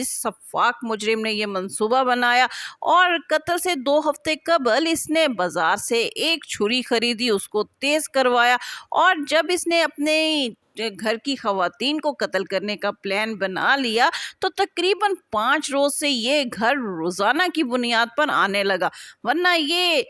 اس سفاک مجرم نے یہ منصوبہ بنایا اور قتل سے 2 ہفتے قبل اس نے بازار سے ایک چھری خریدی، اس کو تیز کروایا اور جب اس نے اپنے گھر کی خواتین کو قتل کرنے کا پلان بنا لیا تو تقریباً 5 روز سے یہ گھر روزانہ کی بنیاد پر آنے لگا، ورنہ یہ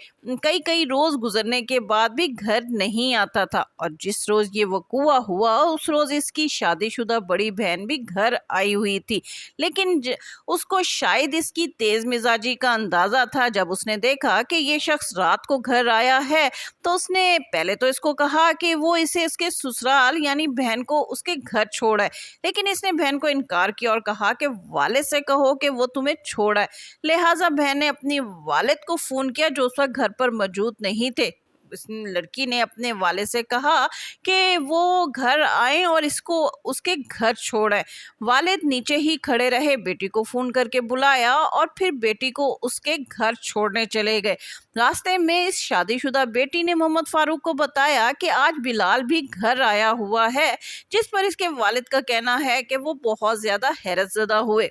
کئی روز گزرنے کے بعد بھی گھر نہیں آتا تھا۔ اور جس روز یہ وقوع ہوا اس روز اس کی شادی شدہ بڑی بہن بھی گھر آئی ہوئی تھی، لیکن اس کو شاید اس کی تیز مزاجی کا اندازہ تھا۔ جب اس نے دیکھا کہ یہ شخص رات کو گھر آیا ہے تو اس نے پہلے تو اس کو کہا کہ وہ اسے اس کے سسرال یعنی بہن کو اس کے گھر چھوڑا ہے، لیکن اس نے بہن کو انکار کیا اور کہا کہ والد سے کہو کہ وہ تمہیں چھوڑا ہے۔ لہٰذا بہن نے اپنی والد کو فون کیا جو اس وقت گھر پر موجود نہیں تھے۔ اس لڑکی نے اپنے والد سے کہا کہ وہ گھر آئیں اور اس کو اس کے گھر چھوڑیں۔ والد نیچے ہی کھڑے رہے، بیٹی کو فون کر کے بلایا اور پھر بیٹی کو اس کے گھر چھوڑنے چلے گئے۔ راستے میں اس شادی شدہ بیٹی نے محمد فاروق کو بتایا کہ آج بلال بھی گھر آیا ہوا ہے، جس پر اس کے والد کا کہنا ہے کہ وہ بہت زیادہ حیرت زدہ ہوئے۔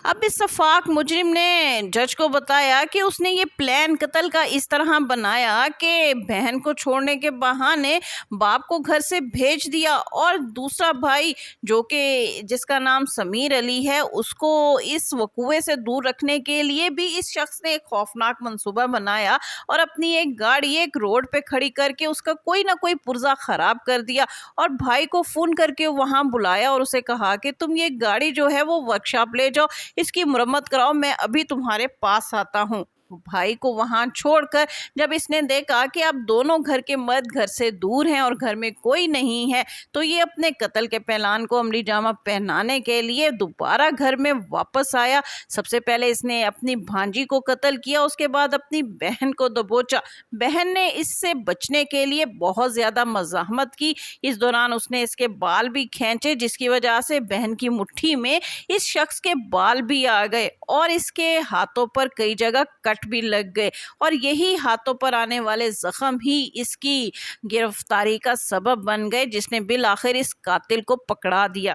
اب اس سفاک مجرم نے جج کو بتایا کہ اس نے یہ پلان قتل کا اس طرح بنایا کہ بہن کو چھوڑنے کے بہانے باپ کو گھر سے بھیج دیا اور دوسرا بھائی جو کہ جس کا نام سمیر علی ہے اس کو اس وقوعے سے دور رکھنے کے لیے بھی اس شخص نے ایک خوفناک منصوبہ بنایا اور اپنی ایک گاڑی ایک روڈ پہ کھڑی کر کے اس کا کوئی نہ کوئی پرزہ خراب کر دیا اور بھائی کو فون کر کے وہاں بلایا اور اسے کہا کہ تم یہ گاڑی جو ہے وہ ورکشاپ لے جاؤ، اس کی مرمت کراؤ، میں ابھی تمہارے پاس آتا ہوں۔ بھائی کو وہاں چھوڑ کر جب اس نے دیکھا کہ اب دونوں گھر کے مرد گھر سے دور ہیں اور گھر میں کوئی نہیں ہے تو یہ اپنے قتل کے پلان کو عملی جامہ پہنانے کے لیے دوبارہ گھر میں واپس آیا۔ سب سے پہلے اس نے اپنی بھانجی کو قتل کیا، اس کے بعد اپنی بہن کو دبوچا۔ بہن نے اس سے بچنے کے لیے بہت زیادہ مزاحمت کی، اس دوران اس نے اس کے بال بھی کھینچے جس کی وجہ سے بہن کی مٹھی میں اس شخص کے بال بھی آ گئے اور اس کے ہاتھوں پر کئی جگہ کٹ بھی لگ گئے اور یہی ہاتھوں پر آنے والے زخم ہی اس کی گرفتاری کا سبب بن گئے، جس نے بالآخر اس قاتل کو پکڑا دیا۔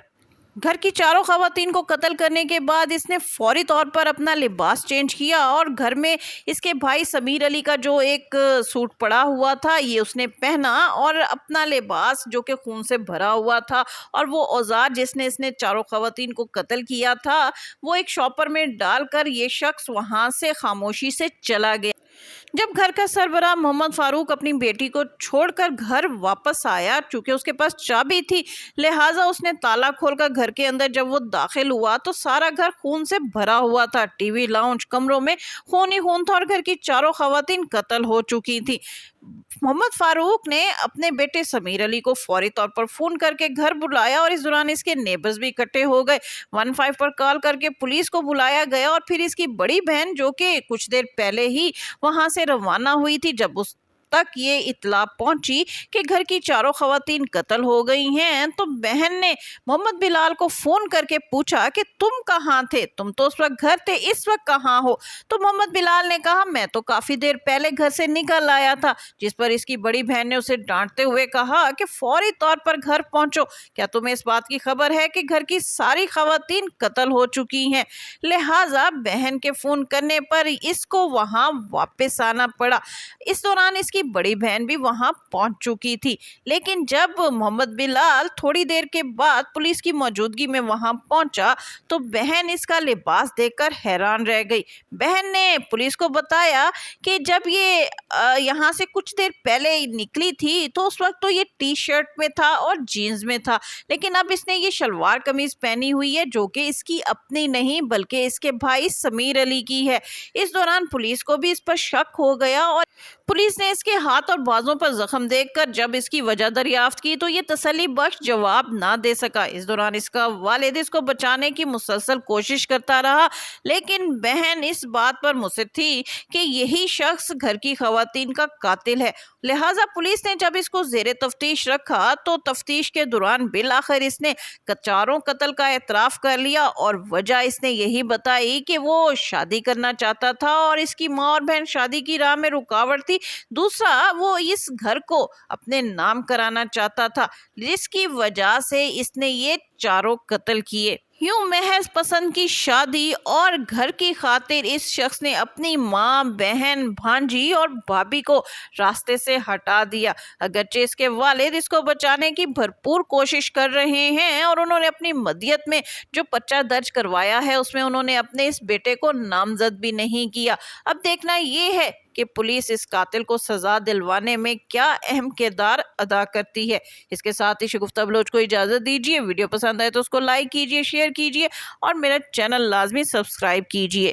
گھر کی چاروں خواتین کو قتل کرنے کے بعد اس نے فوری طور پر اپنا لباس چینج کیا اور گھر میں اس کے بھائی سمیر علی کا جو ایک سوٹ پڑا ہوا تھا یہ اس نے پہنا اور اپنا لباس جو کہ خون سے بھرا ہوا تھا اور وہ اوزار جس نے اس نے چاروں خواتین کو قتل کیا تھا وہ ایک شاپر میں ڈال کر یہ شخص وہاں سے خاموشی سے چلا گیا۔ جب گھر کا سربراہ محمد فاروق اپنی بیٹی کو چھوڑ کر گھر واپس آیا، چونکہ اس کے پاس چابی تھی لہٰذا اس نے تالا کھول کر گھر کے اندر جب وہ داخل ہوا تو سارا گھر خون سے بھرا ہوا تھا، ٹی وی لاؤنج کمروں میں خون ہی خون تھا اور گھر کی چاروں خواتین قتل ہو چکی تھی۔ محمد فاروق نے اپنے بیٹے سمیر علی کو فوری طور پر فون کر کے گھر بلایا اور اس دوران اس کے نیبرز بھی اکٹھے ہو گئے۔ 15 پر کال کر کے پولیس کو بلایا گیا اور پھر اس کی بڑی بہن جو کہ کچھ دیر پہلے ہی وہاں سے روانہ ہوئی تھی، جب اس تک یہ اطلاع پہنچی کہ گھر کی چاروں خواتین قتل ہو گئی ہیں تو بہن نے محمد بلال کو فون کر کے پوچھا کہ تم کہاں تھے، تم تو اس وقت گھر تھے، اس وقت کہاں ہو؟ تو محمد بلال نے کہا میں تو کافی دیر پہلے گھر سے نکل آیا تھا، جس پر اس کی بڑی بہن نے اسے ڈانٹتے ہوئے کہا کہ فوری طور پر گھر پہنچو، کیا تمہیں اس بات کی خبر ہے کہ گھر کی ساری خواتین قتل ہو چکی ہیں؟ لہٰذا بہن کے فون کرنے پر اس کو وہاں واپس آنا پڑا۔ اس دوران اس کی بڑی بہن بھی وہاں پہنچ چکی تھی، لیکن جب محمد بلال تھوڑی دیر کے بعد پولیس کی موجودگی میں وہاں پہنچا تو بہن اس کا لباس دیکھ کر حیران رہ گئی۔ بہن نے پولیس کو بتایا کہ جب یہ یہاں سے کچھ دیر پہلے نکلی تھی تو اس وقت تو یہ ٹی شرٹ میں تھا اور جینز میں تھا، لیکن اب اس نے یہ شلوار قمیض پہنی ہوئی ہے جو کہ اس کی اپنی نہیں بلکہ اس کے بھائی سمیر علی کی ہے۔ اس دوران پولیس کو بھی اس پر شک ہو گیا اور پولیس نے اس کے ہاتھ اور بازوں پر زخم دیکھ کر جب اس کی وجہ دریافت کی تو یہ تسلی بخش جواب نہ دے سکا۔ اس دوران اس کا والد اس کو بچانے کی مسلسل کوشش کرتا رہا، لیکن بہن اس بات پر مصر تھی کہ یہی شخص گھر کی خواتین کا قاتل ہے۔ لہٰذا پولیس نے جب اس کو زیر تفتیش رکھا تو تفتیش کے دوران بالآخر اس نے چاروں قتل کا اعتراف کر لیا اور وجہ اس نے یہی بتائی کہ وہ شادی کرنا چاہتا تھا اور اس کی ماں اور بہن شادی کی راہ میں رکاوٹ تھی۔ دوسری دوسرا وہ اس گھر کو اپنے نام کرانا چاہتا تھا، جس کی وجہ سے اس نے یہ چاروں قتل کیے۔ یوں محض پسند کی شادی اور گھر کی خاطر اس شخص نے اپنی ماں، بہن، بھانجی اور بھابھی کو راستے سے ہٹا دیا۔ اگرچہ اس کے والد اس کو بچانے کی بھرپور کوشش کر رہے ہیں اور انہوں نے اپنی مدیت میں جو پرچہ درج کروایا ہے اس میں انہوں نے اپنے اس بیٹے کو نامزد بھی نہیں کیا۔ اب دیکھنا یہ ہے کہ پولیس اس قاتل کو سزا دلوانے میں کیا اہم کردار ادا کرتی ہے۔ اس کے ساتھ ہی شگفتہ بلوچ کو اجازت دیجیے۔ ویڈیو پسند آئے تو اس کو لائک کیجیے، شیئر کیجیے اور میرا چینل لازمی سبسکرائب کیجیے۔